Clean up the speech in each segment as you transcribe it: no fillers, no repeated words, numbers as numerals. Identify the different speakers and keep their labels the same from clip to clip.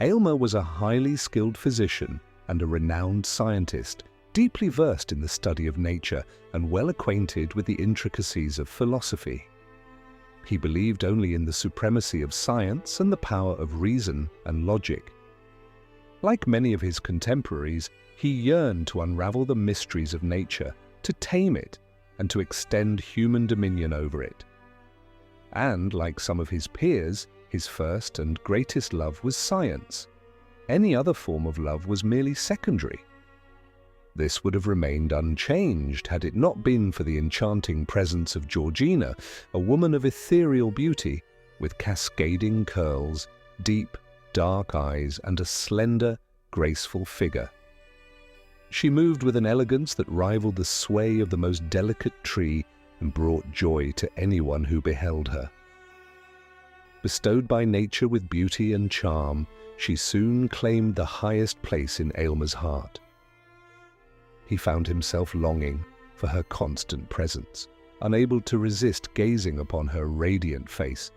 Speaker 1: Aylmer was a highly skilled physician and a renowned scientist, deeply versed in the study of nature and well acquainted with the intricacies of philosophy. He believed only in the supremacy of science and the power of reason and logic. Like many of his contemporaries, he yearned to unravel the mysteries of nature, to tame it, and to extend human dominion over it. And, like some of his peers, his first and greatest love was science. Any other form of love was merely secondary. This would have remained unchanged had it not been for the enchanting presence of Georgina, a woman of ethereal beauty, with cascading curls, deep, dark eyes, and a slender, graceful figure. She moved with an elegance that rivaled the sway of the most delicate tree and brought joy to anyone who beheld her. Bestowed by nature with beauty and charm, she soon claimed the highest place in Aylmer's heart. He found himself longing for her constant presence, unable to resist gazing upon her radiant face.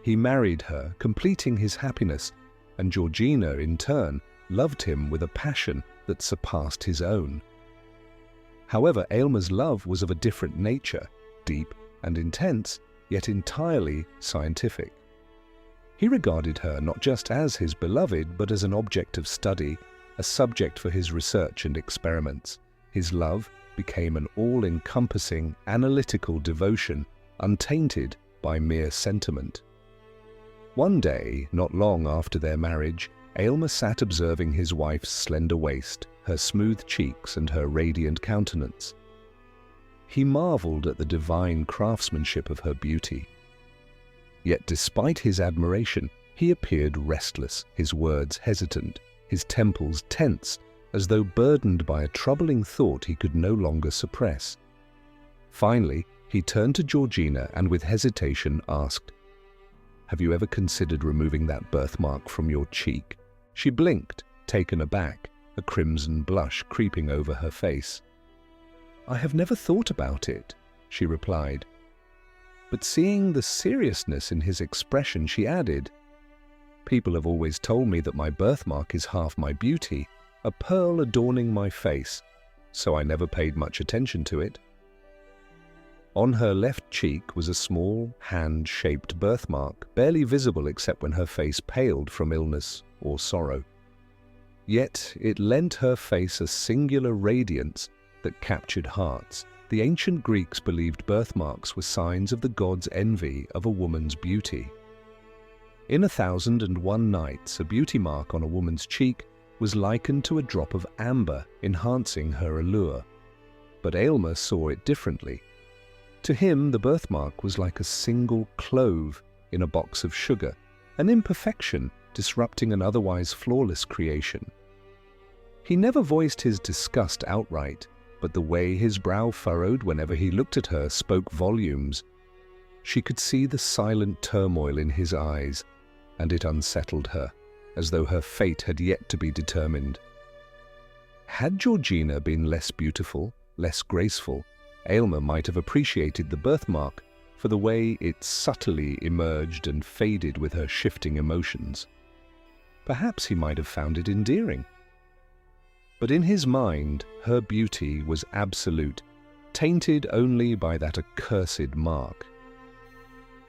Speaker 1: He married her, completing his happiness, and Georgina, in turn, loved him with a passion that surpassed his own. However, Aylmer's love was of a different nature, deep and intense, yet entirely scientific. He regarded her not just as his beloved, but as an object of study, a subject for his research and experiments. His love became an all-encompassing, analytical devotion, untainted by mere sentiment. One day, not long after their marriage, Aylmer sat observing his wife's slender waist, her smooth cheeks, and her radiant countenance. He marveled at the divine craftsmanship of her beauty. Yet despite his admiration, he appeared restless, his words hesitant, his temples tense, as though burdened by a troubling thought he could no longer suppress. Finally, he turned to Georgina and with hesitation asked, "Have you ever considered removing that birthmark from your cheek?" She blinked, taken aback, a crimson blush creeping over her face. "I have never thought about it," she replied. But seeing the seriousness in his expression, she added, "People have always told me that my birthmark is half my beauty, a pearl adorning my face, so I never paid much attention to it." On her left cheek was a small, hand-shaped birthmark, barely visible except when her face paled from illness or sorrow. Yet it lent her face a singular radiance that captured hearts. The ancient Greeks believed birthmarks were signs of the gods' envy of a woman's beauty. In 1001 Nights, a beauty mark on a woman's cheek was likened to a drop of amber, enhancing her allure. But Aylmer saw it differently. To him, the birthmark was like a single clove in a box of sugar, an imperfection disrupting an otherwise flawless creation. He never voiced his disgust outright, but the way his brow furrowed whenever he looked at her spoke volumes. She could see the silent turmoil in his eyes, and it unsettled her, as though her fate had yet to be determined. Had Georgina been less beautiful, less graceful, Aylmer might have appreciated the birthmark for the way it subtly emerged and faded with her shifting emotions. Perhaps he might have found it endearing. But in his mind, her beauty was absolute, tainted only by that accursed mark.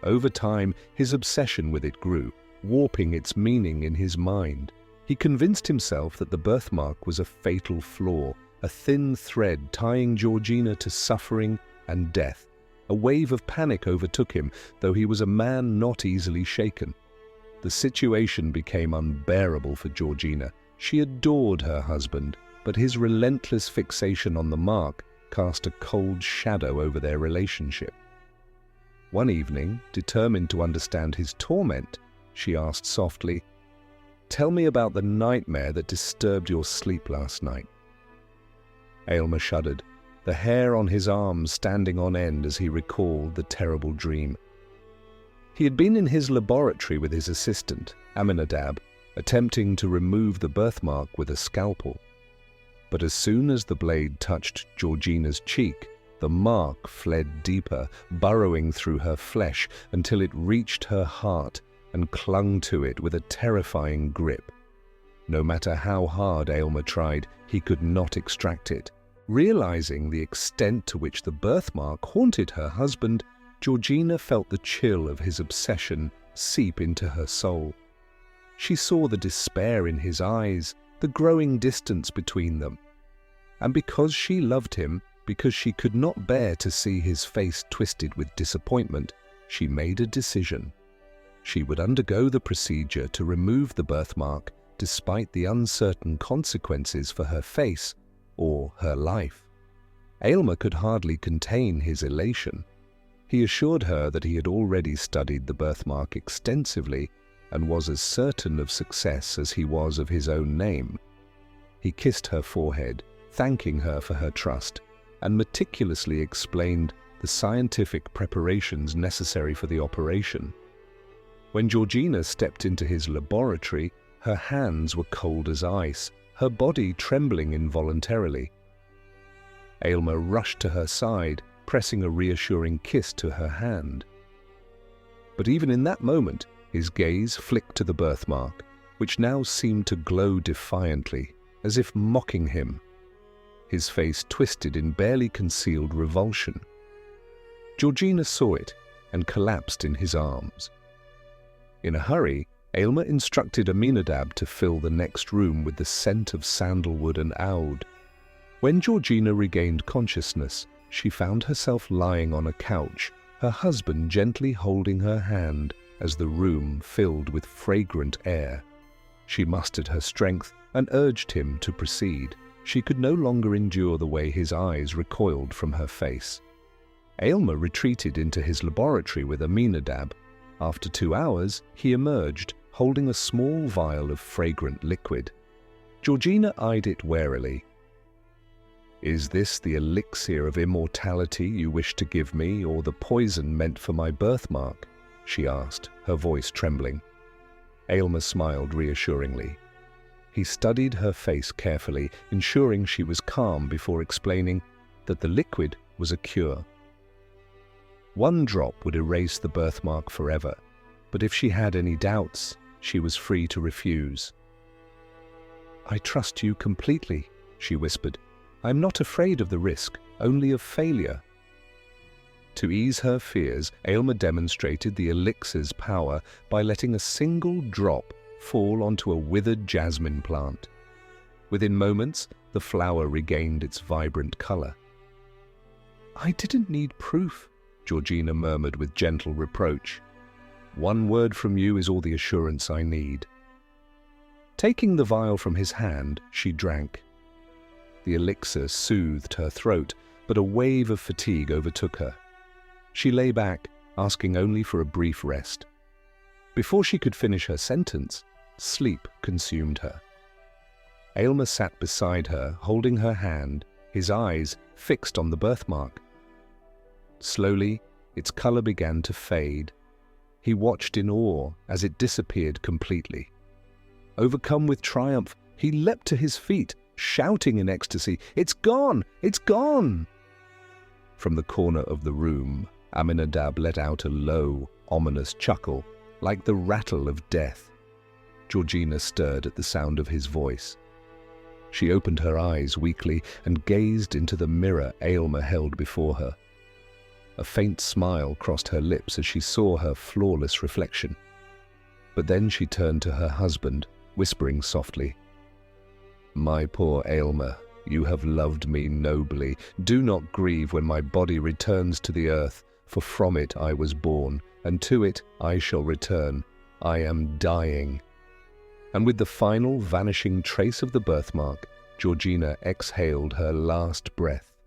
Speaker 1: Over time, his obsession with it grew, warping its meaning in his mind. He convinced himself that the birthmark was a fatal flaw, a thin thread tying Georgina to suffering and death. A wave of panic overtook him, though he was a man not easily shaken. The situation became unbearable for Georgina. She adored her husband, but his relentless fixation on the mark cast a cold shadow over their relationship. One evening, determined to understand his torment, she asked softly, "Tell me about the nightmare that disturbed your sleep last night." Aylmer shuddered, the hair on his arms standing on end as he recalled the terrible dream. He had been in his laboratory with his assistant, Aminadab, attempting to remove the birthmark with a scalpel. But as soon as the blade touched Georgina's cheek, the mark fled deeper, burrowing through her flesh until it reached her heart, and clung to it with a terrifying grip. No matter how hard Aylmer tried, he could not extract it. Realizing the extent to which the birthmark haunted her husband, Georgina felt the chill of his obsession seep into her soul. She saw the despair in his eyes, the growing distance between them. And because she loved him, because she could not bear to see his face twisted with disappointment, she made a decision. She would undergo the procedure to remove the birthmark despite the uncertain consequences for her face or her life. Aylmer could hardly contain his elation. He assured her that he had already studied the birthmark extensively and was as certain of success as he was of his own name. He kissed her forehead, thanking her for her trust, and meticulously explained the scientific preparations necessary for the operation. When Georgina stepped into his laboratory, her hands were cold as ice, her body trembling involuntarily. Aylmer rushed to her side, pressing a reassuring kiss to her hand. But even in that moment, his gaze flicked to the birthmark, which now seemed to glow defiantly, as if mocking him. His face twisted in barely concealed revulsion. Georgina saw it and collapsed in his arms. In a hurry, Aylmer instructed Aminadab to fill the next room with the scent of sandalwood and oud. When Georgina regained consciousness, she found herself lying on a couch, her husband gently holding her hand as the room filled with fragrant air. She mustered her strength and urged him to proceed. She could no longer endure the way his eyes recoiled from her face. Aylmer retreated into his laboratory with Aminadab. After 2 hours, he emerged, holding a small vial of fragrant liquid. Georgina eyed it warily. "Is this the elixir of immortality you wish to give me, or the poison meant for my birthmark?" she asked, her voice trembling. Aylmer smiled reassuringly. He studied her face carefully, ensuring she was calm before explaining that the liquid was a cure. 1 drop would erase the birthmark forever, but if she had any doubts, she was free to refuse. "I trust you completely," she whispered. "I'm not afraid of the risk, only of failure." To ease her fears, Aylmer demonstrated the elixir's power by letting a single drop fall onto a withered jasmine plant. Within moments, the flower regained its vibrant color. "I didn't need proof," Georgina murmured with gentle reproach. "1 word from you is all the assurance I need." Taking the vial from his hand, she drank. The elixir soothed her throat, but a wave of fatigue overtook her. She lay back, asking only for a brief rest. Before she could finish her sentence, sleep consumed her. Aylmer sat beside her, holding her hand, his eyes fixed on the birthmark. Slowly, its color began to fade. He watched in awe as it disappeared completely. Overcome with triumph, he leapt to his feet, shouting in ecstasy, "It's gone! It's gone!" From the corner of the room, Aminadab let out a low, ominous chuckle, like the rattle of death. Georgina stirred at the sound of his voice. She opened her eyes weakly and gazed into the mirror Aylmer held before her. A faint smile crossed her lips as she saw her flawless reflection. But then she turned to her husband, whispering softly, "My poor Aylmer, you have loved me nobly. Do not grieve when my body returns to the earth, for from it I was born, and to it I shall return. I am dying." And with the final vanishing trace of the birthmark, Georgina exhaled her last breath.